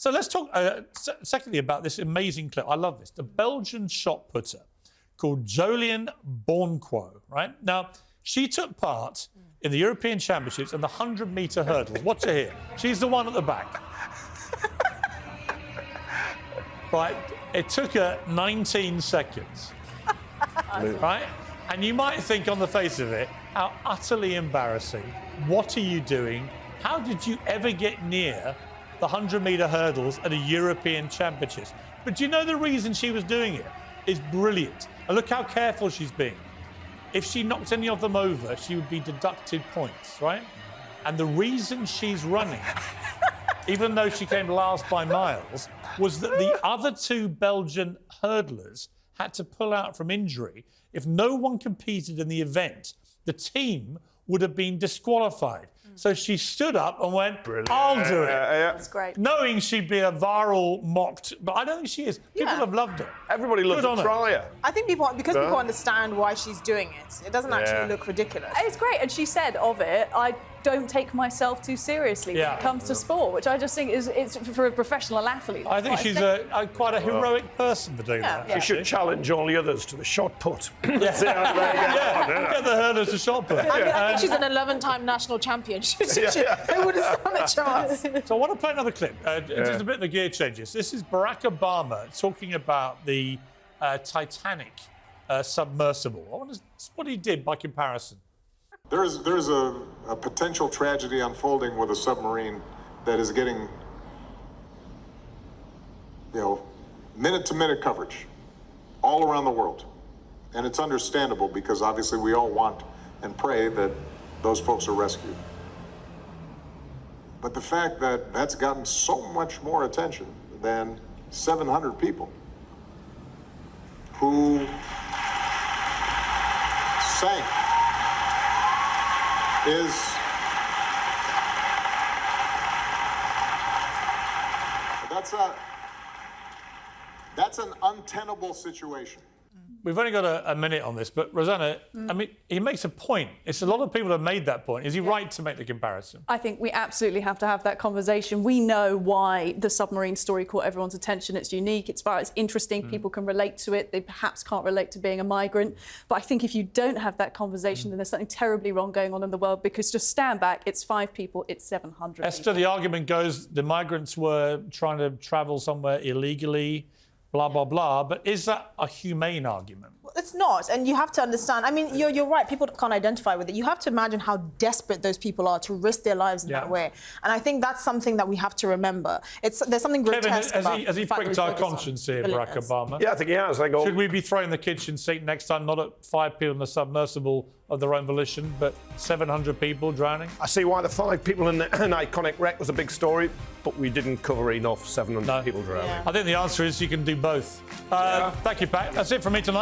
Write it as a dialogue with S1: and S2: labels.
S1: So let's talk, secondly, about this amazing clip. I love this. The Belgian shot putter called Jolien Bonquo, right? Now, she took part in the European Championships and the 100-metre hurdles. Watch her here. She's the one at the back. Right? It took her 19 seconds. Right? And you might think on the face of it, how utterly embarrassing. What are you doing? How did you ever get near the 100-metre hurdles at a European Championships? But do you know the reason she was doing it is brilliant. And look how careful she's being. If she knocked any of them over, she would be deducted points, right? And the reason she's running, even though she came last by miles, was that the other two Belgian hurdlers had to pull out from injury. If no one competed in the event, the team would have been disqualified. So she stood up and went, I'll do it.
S2: That's great.
S1: Knowing she'd be a viral mocked, but I don't think she is. People have loved her.
S3: Everybody loves a trier.
S2: I think people understand why she's doing it. It doesn't actually look ridiculous.
S4: It's great, and she said of it, I don't take myself too seriously when it comes to sport, which I just think it's for a professional athlete.
S1: I think she's quite a heroic person for doing that.
S3: She should challenge all the others to the shot put.
S1: Get the hurdlers to shot put.
S2: I think she's an 11-time national champion. Who would have stand a chance?
S1: So I want to play another clip. Just a bit of the gear changes. This is Barack Obama talking about the Titanic submersible. I wonder what he did by comparison.
S5: There's a potential tragedy unfolding with a submarine that is getting, minute-to-minute coverage all around the world. And it's understandable because obviously we all want and pray that those folks are rescued. But the fact that that's gotten so much more attention than 700 people who sank that's an untenable situation.
S1: We've only got a minute on this, but Rosanna, I mean, he makes a point. It's a lot of people have made that point. Is he right to make the comparison?
S4: I think we absolutely have to have that conversation. We know why the submarine story caught everyone's attention. It's unique, it's interesting, people can relate to it. They perhaps can't relate to being a migrant. But I think if you don't have that conversation, then there's something terribly wrong going on in the world, because just stand back, it's 5 people, it's 700
S1: Esther,
S4: people.
S1: the argument goes the migrants were trying to travel somewhere illegally, blah, blah, blah. But is that a humane argument?
S2: It's not, and you have to understand. I mean, you're right. People can't identify with it. You have to imagine how desperate those people are to risk their lives in that way. And I think that's something that we have to remember. There's something grotesque about
S1: has he pricked our conscience here, Barack Obama?
S3: Yeah, I think he has.
S1: Should we be throwing the kitchen sink next time, not at 5 people in the submersible of their own volition, but 700 people drowning?
S3: I see why the 5 people in an iconic wreck was a big story, but we didn't cover enough 700 people drowning.
S1: I think the answer is you can do both. Thank you, Pat. That's it from me tonight.